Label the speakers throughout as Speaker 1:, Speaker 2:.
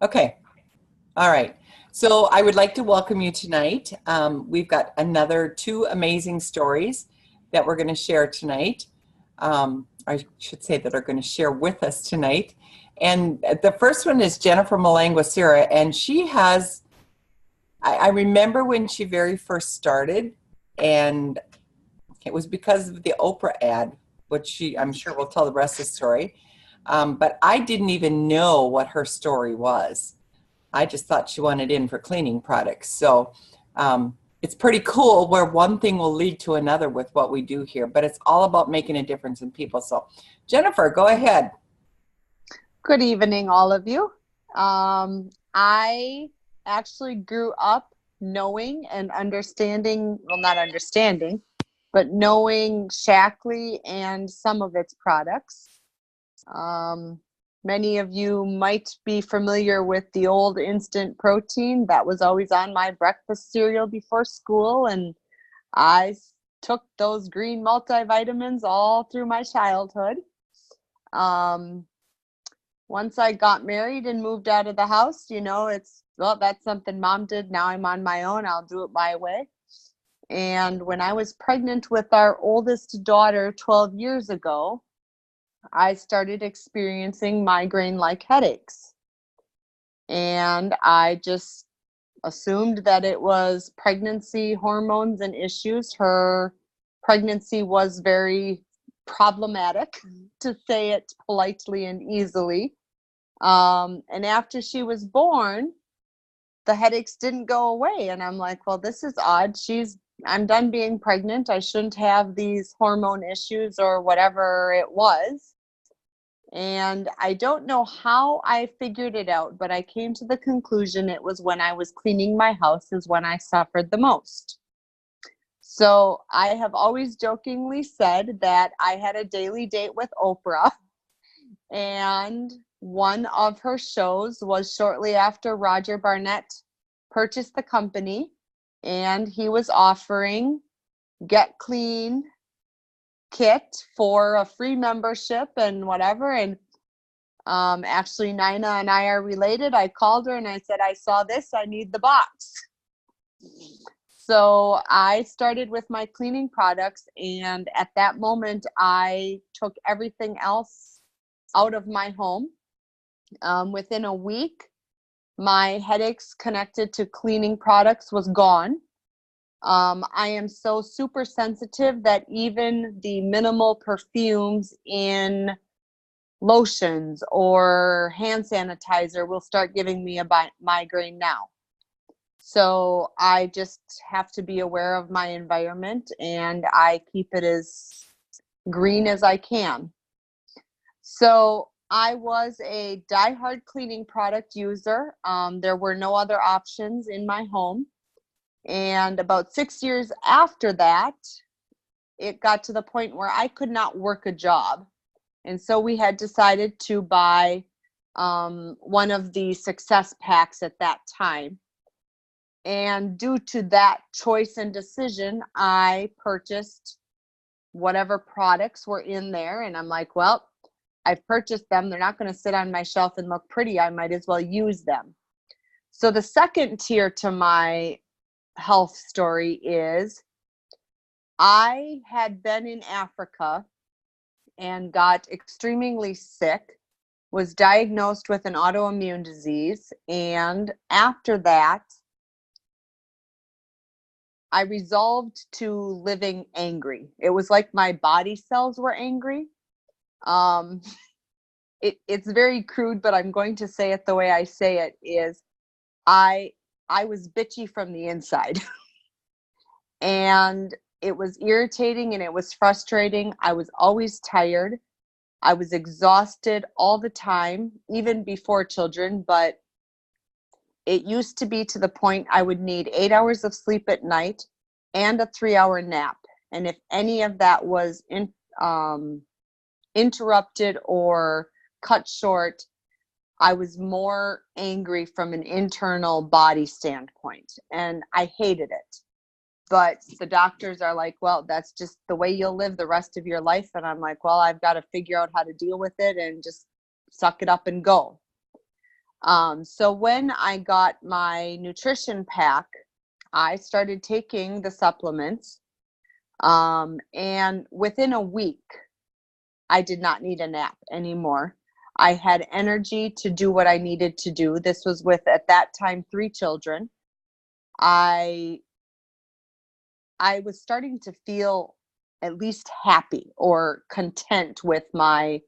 Speaker 1: Okay. All right. So I would like to welcome you tonight. We've got another two amazing stories that we're going to share tonight. I should say that are going to share with us tonight. And the first one is Jennifer Malanguasira, and she has, I remember when she very first started, and it was because of the Oprah ad, which I'm sure will tell the rest of the story. But I didn't even know what her story was. I just thought she wanted in for cleaning products. So it's pretty cool where one thing will lead to another with what we do here, but it's all about making a difference in people. So Jennifer, go ahead.
Speaker 2: Good evening, all of you. I actually grew up knowing and understanding, well, not understanding, but knowing Shackley and some of its products. Um, Many of you might be familiar with the old instant protein that was always on my breakfast cereal before school, and I took those green multivitamins all through my childhood. Um, Once I got married and moved out of the house, well, that's something mom did. Now I'm on my own. I'll do it my way. And when I was pregnant with our oldest daughter 12 years ago, I started experiencing migraine like headaches. And I just assumed that it was pregnancy hormones and issues. Her pregnancy was very problematic, to say it politely and easily. And after she was born, the headaches didn't go away. And I'm like, well, this is odd. I'm done being pregnant. I shouldn't have these hormone issues or whatever it was. And I don't know how I figured it out, but I came to the conclusion it was when I was cleaning my house is when I suffered the most. So I have always jokingly said that I had a daily date with Oprah, and one of her shows was shortly after Roger Barnett purchased the company, and he was offering Get Clean kit for a free membership and whatever. And actually, Nina and I are related. I called her and I said, I saw this, I need the box. So I started with my cleaning products, and at that moment, I took everything else out of my home. Within a week, my headaches connected to cleaning products was gone. I am so super sensitive that even the minimal perfumes in lotions or hand sanitizer will start giving me a migraine now. So I just have to be aware of my environment, and I keep it as green as I can. So I was a diehard cleaning product user. There were no other options in my home. And about 6 years after that, it got to the point where I could not work a job. And so we had decided to buy one of the success packs at that time. And due to that choice and decision, I purchased whatever products were in there. And I'm like, well, I've purchased them. They're not going to sit on my shelf and look pretty. I might as well use them. So the second tier to my health story is I had been in Africa and got extremely sick, was diagnosed with an autoimmune disease. And after that, I resolved to living angry. It was like my body cells were angry. Um, it's very crude, but I'm going to say it the way I say it is I was bitchy from the inside. And it was irritating and it was frustrating. I was always tired. I was exhausted all the time, even before children, but it used to be to the point I would need 8 hours of sleep at night and a 3-hour nap. And if any of that was interrupted or cut short, I was more angry from an internal body standpoint, and I hated it. But the doctors are like, well, that's just the way you'll live the rest of your life. And I'm like, well, I've got to figure out how to deal with it and just suck it up and go. So when I got my nutrition pack, I started taking the supplements. And within a week, I did not need a nap anymore. I had energy to do what I needed to do. This was with, at that time, 3 children. I I was starting to feel at least happy or content with my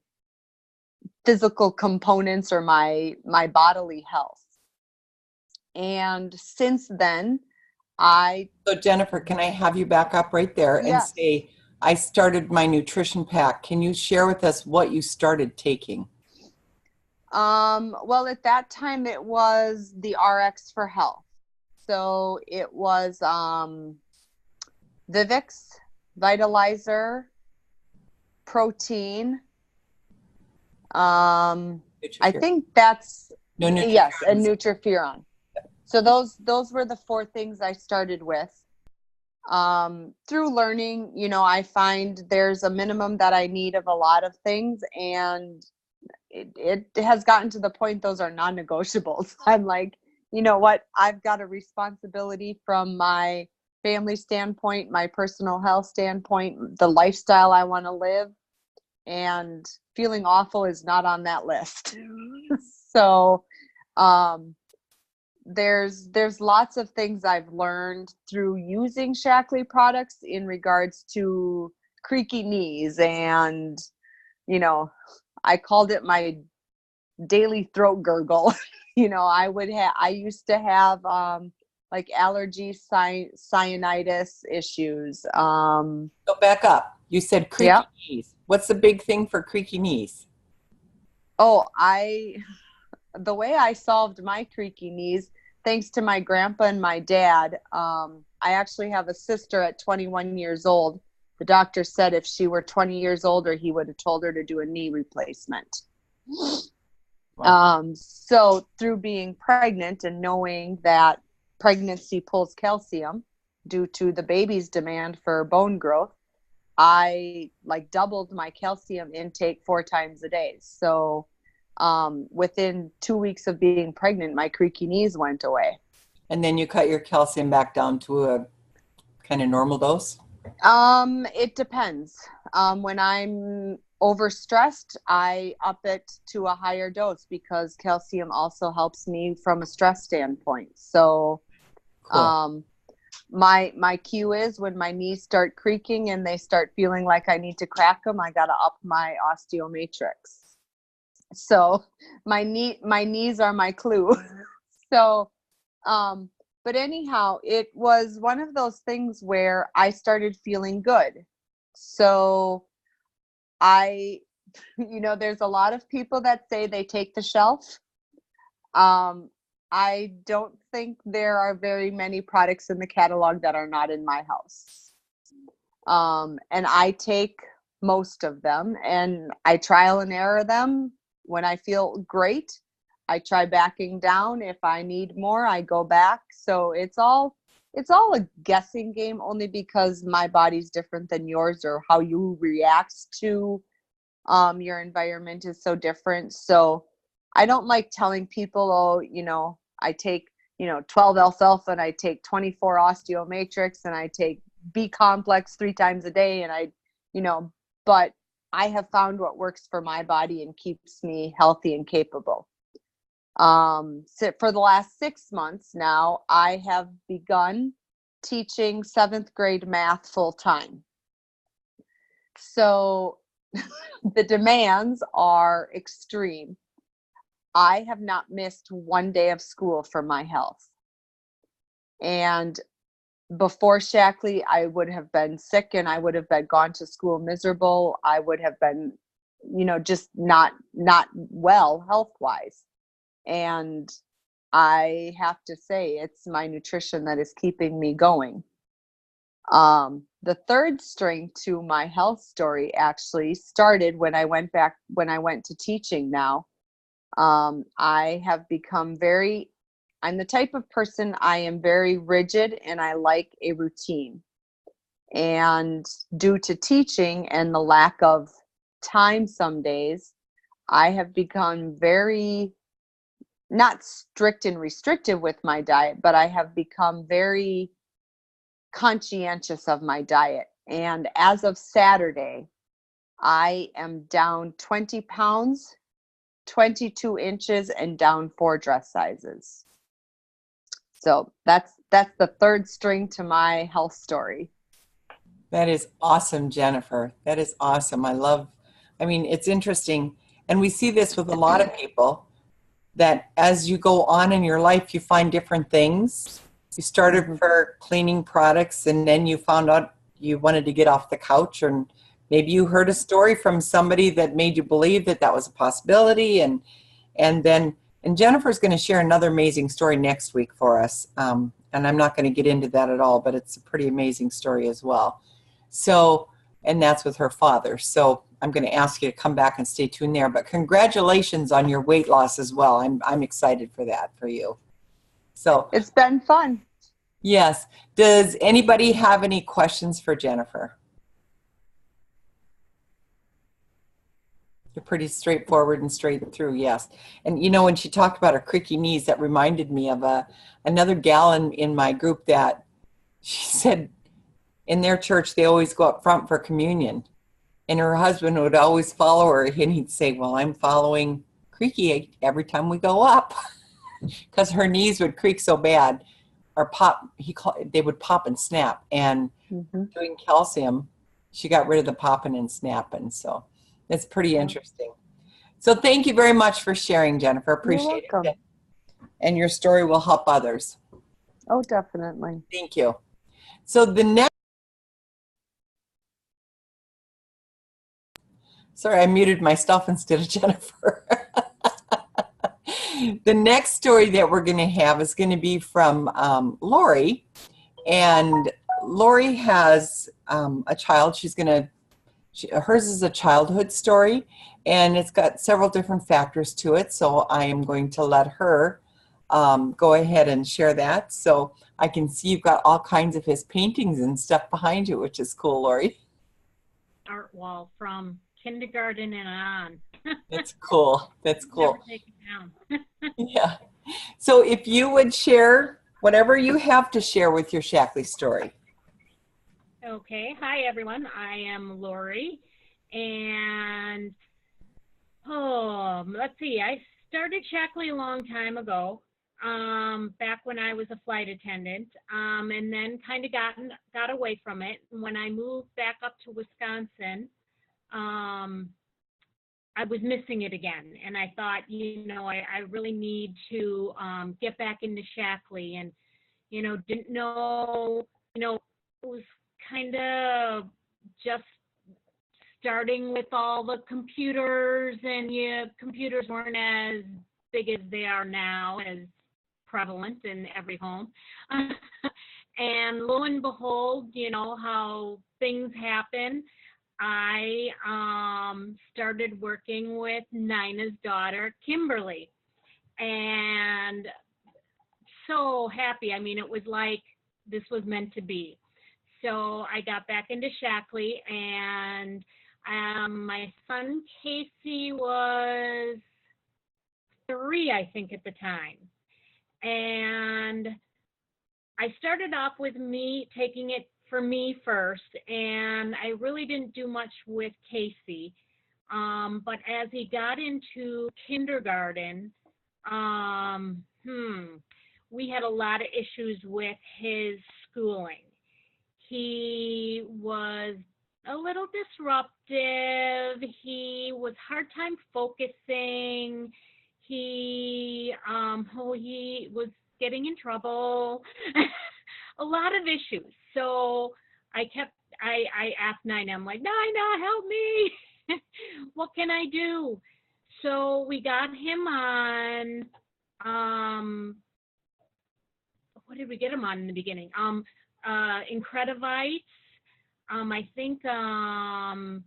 Speaker 2: physical components or my bodily health. And since then, I
Speaker 1: So Jennifer, can I have you back up right there and
Speaker 2: yes.
Speaker 1: say, I started my nutrition pack. Can you share with us what you started taking?
Speaker 2: Well, at that time it was the RX for Health. So it was Vivix, Vitalizer, protein. I
Speaker 1: Nutrition.
Speaker 2: think that's,
Speaker 1: No
Speaker 2: yes, and
Speaker 1: nutrition.
Speaker 2: Nutrifuron. So those were the 4 things I started with. Through learning, I find there's a minimum that I need of a lot of things, and it has gotten to the point those are non-negotiables. I'm like, you know what? I've got a responsibility from my family standpoint, my personal health standpoint, the lifestyle I want to live, and feeling awful is not on that list. So, um, there's lots of things I've learned through using Shackley products in regards to creaky knees, and I called it my daily throat gurgle. I used to have like allergy sinusitis issues.
Speaker 1: Go back up. You said
Speaker 2: Yeah.
Speaker 1: creaky knees. What's the big thing for creaky knees?
Speaker 2: Oh, the way I solved my creaky knees, thanks to my grandpa and my dad. I actually have a sister at 21 years old. The doctor said if she were 20 years older, he would have told her to do a knee replacement.
Speaker 1: Wow.
Speaker 2: So through being pregnant and knowing that pregnancy pulls calcium due to the baby's demand for bone growth, I like doubled my calcium intake 4 times a day. So within 2 weeks of being pregnant, my creaky knees went away.
Speaker 1: And then you cut your calcium back down to a kind of normal dose?
Speaker 2: It depends. When I'm overstressed, I up it to a higher dose because calcium also helps me from a stress standpoint. So,
Speaker 1: Cool.
Speaker 2: um, my cue is when my knees start creaking and they start feeling like I need to crack them, I gotta up my osteomatrix. So my knees are my clue. So, um, but anyhow, it was one of those things where I started feeling good. So I, there's a lot of people that say they take the shelf. Um, I don't think there are very many products in the catalog that are not in my house. And I take most of them and I trial and error them. When I feel great, I try backing down. If I need more, I go back. So it's all a guessing game, only because my body's different than yours, or how you react to your environment is so different. So I don't like telling people, oh, I take 12 alfalfa and I take 24 osteomatrix and I take B complex 3 times a day, and but I have found what works for my body and keeps me healthy and capable. So for the last 6 months now, I have begun teaching 7th grade math full time. So the demands are extreme. I have not missed one day of school for my health. And before Shackley, I would have been sick and I would have been gone to school miserable. I would have been, just not well health wise. And I have to say it's my nutrition that is keeping me going. The third string to my health story actually started when I went to teaching now. I have become I'm the type of person, I am very rigid and I like a routine. And due to teaching and the lack of time some days, I have become very not strict and restrictive with my diet, but I have become very conscientious of my diet. And as of Saturday, I am down 20 pounds, 22 inches, and down 4 dress sizes. So that's the third string to my health story.
Speaker 1: That is awesome, Jennifer. That is awesome. I mean, it's interesting. And we see this with a lot of people that as you go on in your life, you find different things. You started for cleaning products and then you found out you wanted to get off the couch, and maybe you heard a story from somebody that made you believe that that was a possibility. And Jennifer's going to share another amazing story next week for us. And I'm not going to get into that at all, but it's a pretty amazing story as well. So, and that's with her father. So I'm going to ask you to come back and stay tuned there. But congratulations on your weight loss as well. I'm excited for that for you. So
Speaker 2: it's been fun.
Speaker 1: Yes. Does anybody have any questions for Jennifer? You're pretty straightforward and straight through, yes. And you know, when she talked about her creaky knees, that reminded me of another gal in my group that she said in their church they always go up front for communion. And her husband would always follow her, and he'd say, well, I'm following Creaky every time we go up. Because her knees would creak so bad, or pop, they would pop and snap. And doing calcium, she got rid of the popping and snapping. So it's pretty interesting. So thank you very much for sharing, Jennifer. Appreciate it. And your story will help others.
Speaker 2: Oh, definitely.
Speaker 1: Thank you. So the next, sorry, I muted myself instead of Jennifer. The next story that we're going to have is going to be from Lori. And Lori has a child. Hers is a childhood story, and it's got several different factors to it. So I am going to let her go ahead and share that. So I can see you've got all kinds of his paintings and stuff behind you, which is cool, Lori.
Speaker 3: Art wall from kindergarten and on.
Speaker 1: That's cool. That's cool.
Speaker 3: Never take it down.
Speaker 1: Yeah. So if you would share whatever you have to share with your Shackley story.
Speaker 3: Okay. Hi, everyone. I am Lori. And, let's see. I started Shackley a long time ago, back when I was a flight attendant, and then kind of got away from it. When I moved back up to Wisconsin, I was missing it again. And I thought, I really need to get back into Shackley, and, didn't know, it was kind of just starting with all the computers, and computers weren't as big as they are now, as prevalent in every home. And lo and behold, how things happen. I started working with Nina's daughter, Kimberly, and so happy. I mean, it was like this was meant to be. So I got back into Shackley, and my son Casey was 3, I think, at the time. And I started off with me taking it for me first, and I really didn't do much with Casey. But as he got into kindergarten, we had a lot of issues with his schooling. He was a little disruptive. He was hard time focusing. He was getting in trouble. A lot of issues. So I asked Nina, I'm like, Nina, help me. What can I do? So we got him on, what did we get him on in the beginning? Incredivites. I think, I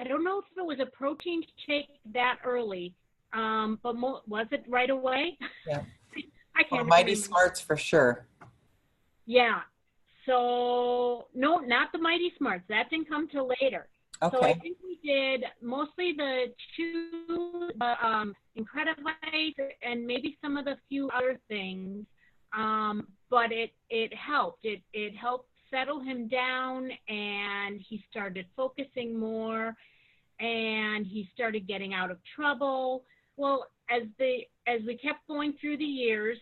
Speaker 3: don't know if it was a protein shake that early, but was it right away?
Speaker 1: Yeah.
Speaker 3: I can't
Speaker 1: Mighty
Speaker 3: remember.
Speaker 1: Smarts for sure.
Speaker 3: Yeah. So, no, not the Mighty Smarts. That didn't come till later. So I
Speaker 1: Okay.
Speaker 3: think we did mostly the chew, Incredivites, and maybe some of the few other things. But it helped. It helped settle him down, and he started focusing more, and he started getting out of trouble. Well, as we kept going through the years,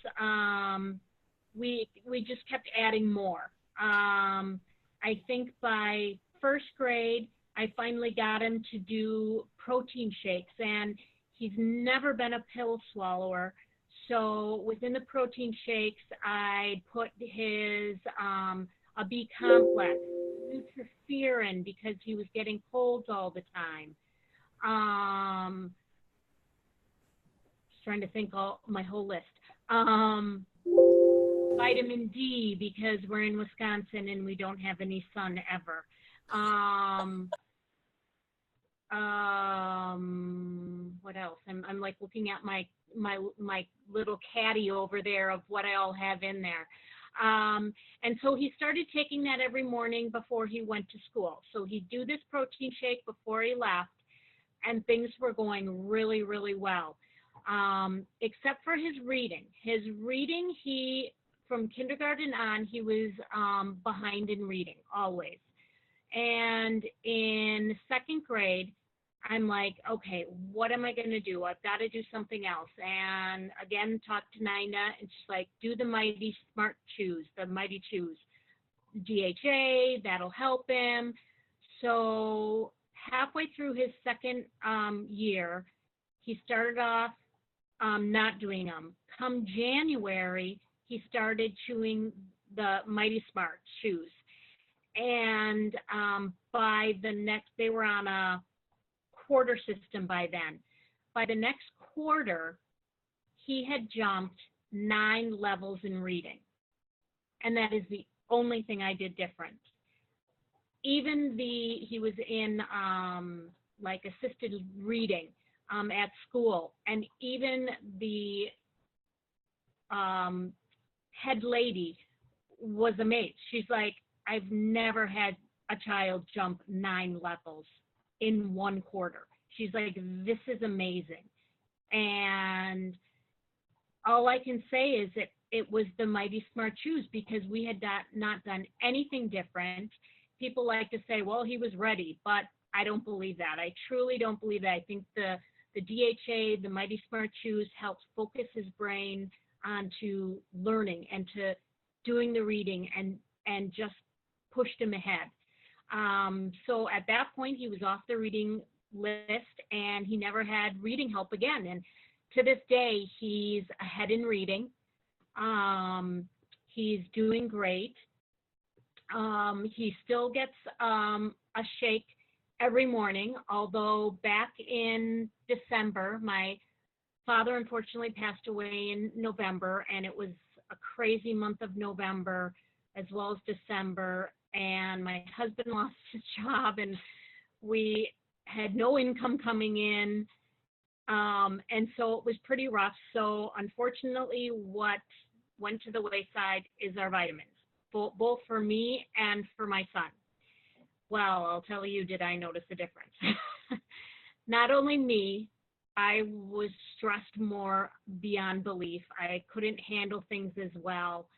Speaker 3: we just kept adding more. I think by first grade, I finally got him to do protein shakes, and he's never been a pill swallower. So within the protein shakes, I put his a B complex, nutriferin because he was getting colds all the time. Just trying to think all my whole list. Vitamin D because we're in Wisconsin and we don't have any sun ever. What else? I'm like looking at my little caddy over there of what I all have in there. And so he started taking that every morning before he went to school. So he'd do this protein shake before he left, and things were going really, really well. Except for his reading. His reading, from kindergarten on, he was behind in reading, always. And in second grade, I'm like, okay, what am I going to do? I've got to do something else. And again, talked to Nina, and she's like, do the Mighty Smart Chews, the Mighty Chews. DHA, that'll help him. So halfway through his second year, he started off not doing them. Come January, he started chewing the Mighty Smart Chews. And by the next, they were on a quarter system by then. By the next quarter, he had jumped 9 levels in reading. And that is the only thing I did different. Even he was in like assisted reading at school, and even the head lady was amazed. She's like, I've never had a child jump 9 levels in 1 quarter. She's like, this is amazing. And all I can say is that it was the Mighty Smart Chews because we had not done anything different. People like to say, well, he was ready, but I don't believe that. I truly don't believe that. I think the DHA, the Mighty Smart Chews, helps focus his brain onto learning and to doing the reading and just pushed him ahead. So at that point, he was off the reading list and he never had reading help again. And to this day, he's ahead in reading. He's doing great. He still gets a shake every morning, although back in December, my father unfortunately passed away in November, and it was a crazy month of November as well as December, and my husband lost his job, and we had no income coming in, and so it was pretty rough. So unfortunately, what went to the wayside is our vitamins, both for me and for my son. Well, I'll tell you, did I notice a difference? Not only me, I was stressed more beyond belief. I couldn't handle things as well.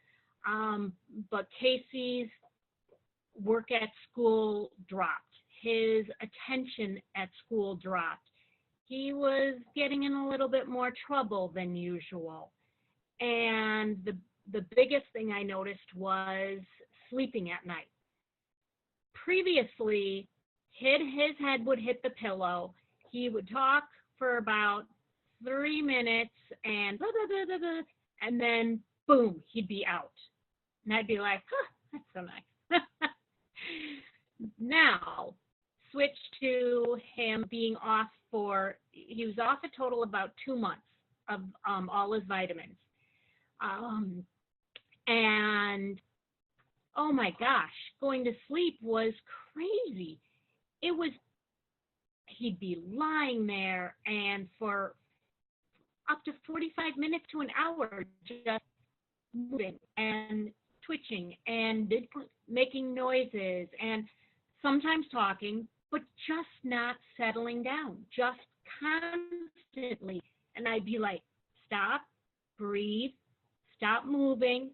Speaker 3: But Casey's work at school dropped. His attention at school dropped. He was getting in a little bit more trouble than usual. And the biggest thing I noticed was sleeping at night. Previously, his head would hit the pillow. He would talk for about 3 minutes and blah, blah, blah, blah, blah, and then boom, he'd be out. And I'd be like, huh, that's so nice. Now, switch to him being off he was off a total about 2 months of all his vitamins. And oh my gosh, going to sleep was crazy. He'd be lying there and for up to 45 minutes to an hour just moving and twitching and making noises and sometimes talking, but just not settling down, just constantly. And I'd be like, stop, breathe, stop moving.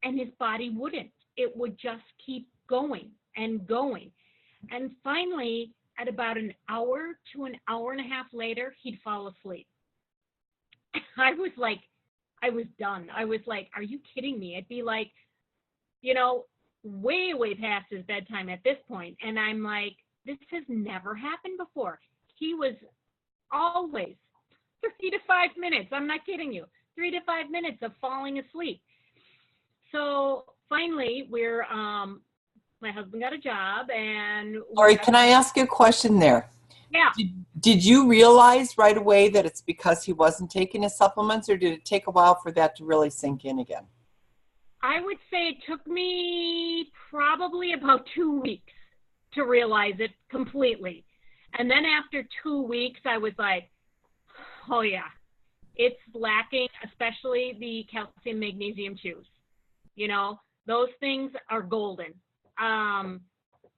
Speaker 3: And his body wouldn't. It would just keep going and going. And finally, at about an hour to an hour and a half later, he'd fall asleep. I was like, I was done. I was like, are you kidding me? It'd be like, you know, way, way past his bedtime at this point. And I'm like, this has never happened before. He was always 3 to 5 minutes. I'm not kidding you. 3 to 5 minutes of falling asleep. So finally, my husband got a job and
Speaker 1: Lori, can I ask you a question there?
Speaker 3: yeah.
Speaker 1: Did you realize right away that it's because he wasn't taking his supplements, or did it take a while for that to really sink in again?
Speaker 3: I would say it took me probably about 2 weeks to realize it completely. And then after 2 weeks, I was like, oh yeah, it's lacking, especially the calcium magnesium chews. You know, those things are golden.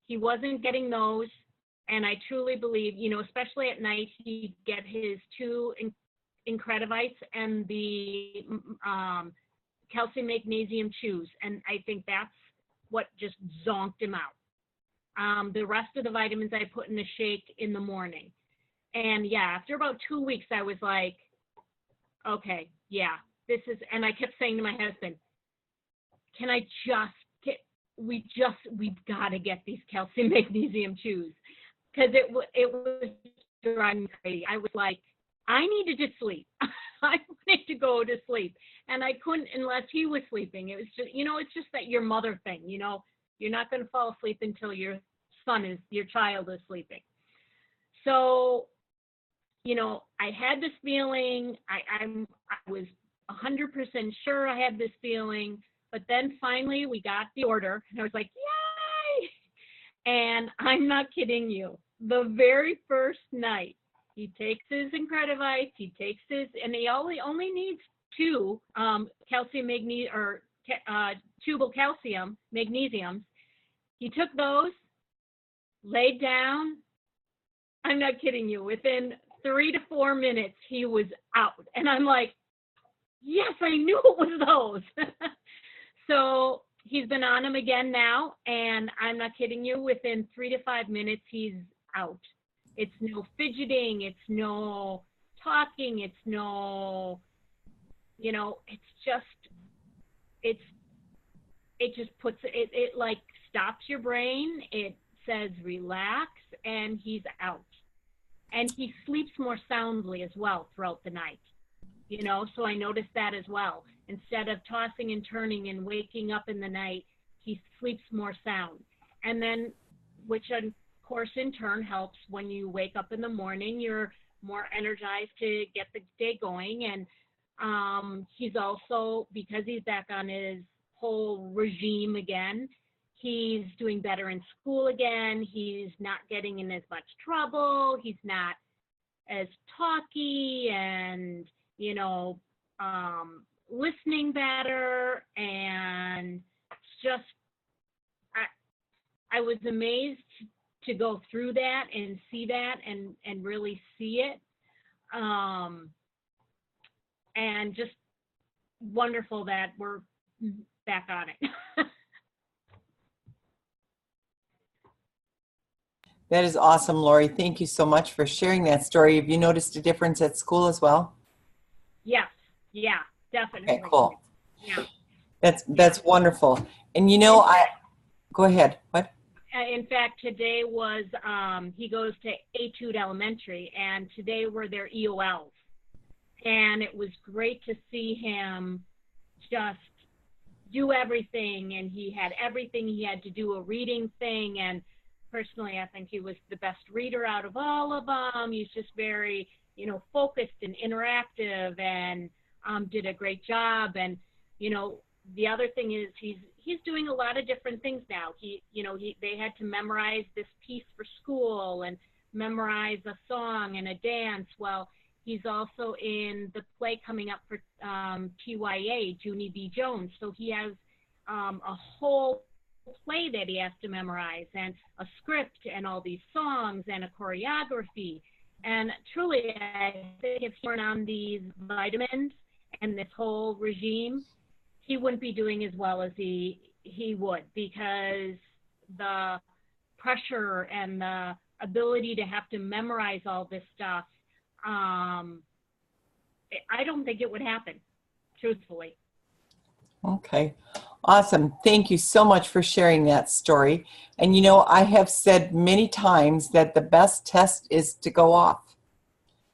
Speaker 3: He wasn't getting those. And I truly believe, you know, especially at night, he'd get his two Incredivites and the calcium magnesium chews. And I think that's what just zonked him out. The rest of the vitamins I put in a shake in the morning. And yeah, after about 2 weeks, I was like, okay, yeah, this is, and I kept saying to my husband, can I just get, we've got to get these calcium magnesium chews. Because it was driving me crazy. I was like, I needed to sleep. I wanted to go to sleep. And I couldn't unless he was sleeping. It was just, you know, it's just that your mother thing, you know, you're not going to fall asleep until your child is sleeping. So, you know, I had this feeling, I was 100% sure I had this feeling, but then finally we got the order and I was like, yay! And I'm not kidding you. The very first night, he takes his Incredivites, he takes his, and he only needs two calcium magnesium or tubal calcium magnesiums. He took those, laid down. I'm not kidding you. Within 3 to 4 minutes, he was out, and I'm like, yes, I knew it was those. So he's been on them again now, and I'm not kidding you, within 3 to 5 minutes, he's out. It's no fidgeting, it's no talking, it's no, you know, it's just, it just puts, it like stops your brain, it says relax, and he's out. And he sleeps more soundly as well throughout the night. You know, so I noticed that as well. Instead of tossing and turning and waking up in the night, he sleeps more sound. And then, which of course in turn helps when you wake up in the morning, you're more energized to get the day going. And he's also, because he's back on his whole regime again, he's doing better in school again. He's not getting in as much trouble. He's not as talky and, you know, listening better. And it's just, I was amazed to go through that and see that and really see it. And just wonderful that we're back on it.
Speaker 1: That is awesome, Lori. Thank you so much for sharing that story. Have you noticed a difference at school as well?
Speaker 3: Yes. Yeah, definitely.
Speaker 1: Okay, cool.
Speaker 3: Yeah.
Speaker 1: That's wonderful. And you know, go ahead. What?
Speaker 3: In fact, today was, he goes to Etude Elementary, and today were their EOLs. And it was great to see him just do everything, and he had everything. He had to do a reading thing, and personally, I think he was the best reader out of all of them. He's just very, you know, focused and interactive, and did a great job. And, you know, the other thing is he's doing a lot of different things now. They had to memorize this piece for school and memorize a song and a dance. Well, he's also in the play coming up for TYA, Junie B. Jones. So he has a whole play that he has to memorize, and a script, and all these songs, and a choreography. And truly, I think if he weren't on these vitamins and this whole regime, he wouldn't be doing as well as he would, because the pressure and the ability to have to memorize all this stuff, I don't think it would happen, truthfully.
Speaker 1: Okay, awesome. Thank you so much for sharing that story. And you know, I have said many times that the best test is to go off.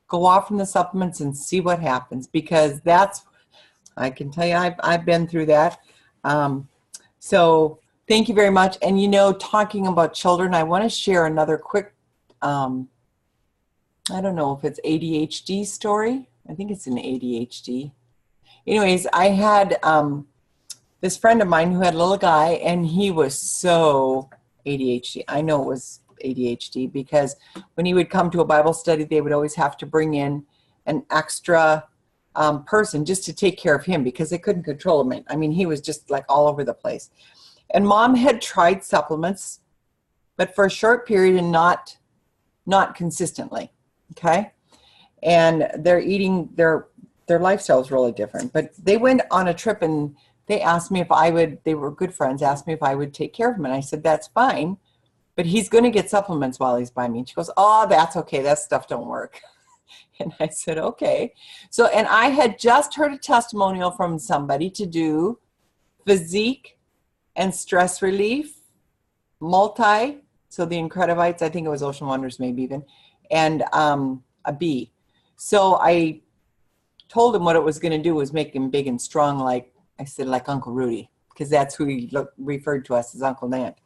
Speaker 1: Go off from the supplements and see what happens, because that's, I can tell you, I've been through that. So thank you very much. And you know, talking about children, I want to share another quick, I don't know if it's ADHD story. I think it's an ADHD. Anyways, I had this friend of mine who had a little guy, and he was so ADHD. I know it was ADHD because when he would come to a Bible study, they would always have to bring in an extra person just to take care of him because they couldn't control him. I mean, he was just like all over the place. And mom had tried supplements, but for a short period and not consistently. Okay. And they're eating, their lifestyle is really different. But they went on a trip and they asked me if I would, they were good friends, asked me if I would take care of him. And I said, that's fine, but he's going to get supplements while he's by me. And she goes, oh, that's okay. That stuff don't work. And I said, okay. So, and I had just heard a testimonial from somebody to do physique and stress relief, multi, so the Incredivites, I think it was Ocean Wonders maybe even, and a B. So I told him what it was going to do was make him big and strong, like I said, like Uncle Rudy, because that's who he referred to us as Uncle Nant.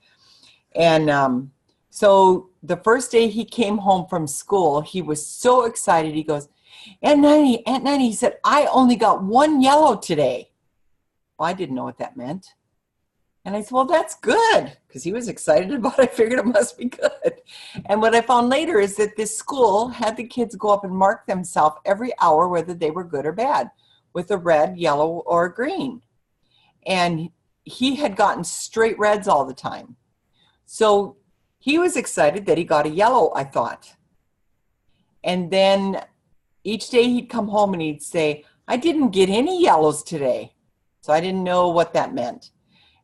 Speaker 1: And so the first day he came home from school, he was so excited. He goes, Aunt Nanny, he said, I only got one yellow today. Well, I didn't know what that meant. And I said, well, that's good, because he was excited about it. I figured it must be good. And what I found later is that this school had the kids go up and mark themselves every hour, whether they were good or bad, with a red, yellow, or green. And he had gotten straight reds all the time. So he was excited that he got a yellow, I thought. And then each day he'd come home and he'd say, I didn't get any yellows today. So I didn't know what that meant.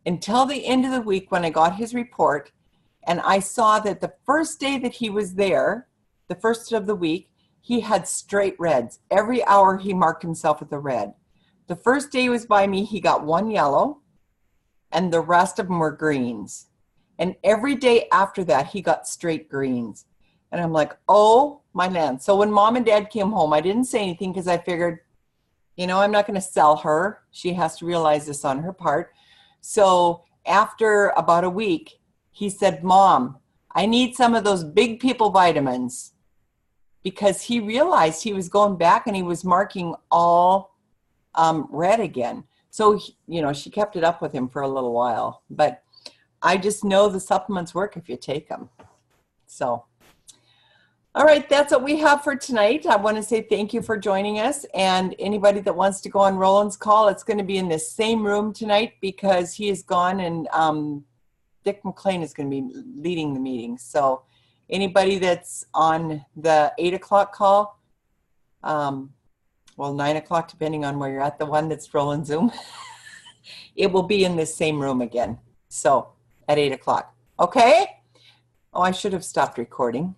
Speaker 1: Until the end of the week when I got his report and I saw that the first day that he was there, the first of the week, he had straight reds. Every hour he marked himself with a red. The first day he was by me, he got one yellow and the rest of them were greens. And every day after that, he got straight greens. And I'm like, oh my land. So when mom and dad came home, I didn't say anything because I figured, you know, I'm not going to sell her. She has to realize this on her part. So after about a week, he said, Mom, I need some of those big people vitamins, because he realized he was going back and he was marking all red again. So, you know, she kept it up with him for a little while, but I just know the supplements work if you take them. So, all right, that's what we have for tonight. I want to say thank you for joining us. And anybody that wants to go on Roland's call, it's going to be in this same room tonight because he is gone and Dick McLean is going to be leading the meeting. So anybody that's on the 8 o'clock call, well, 9 o'clock, depending on where you're at, the one that's rolling Zoom, it will be in this same room again. So at 8 o'clock. Okay? Oh, I should have stopped recording.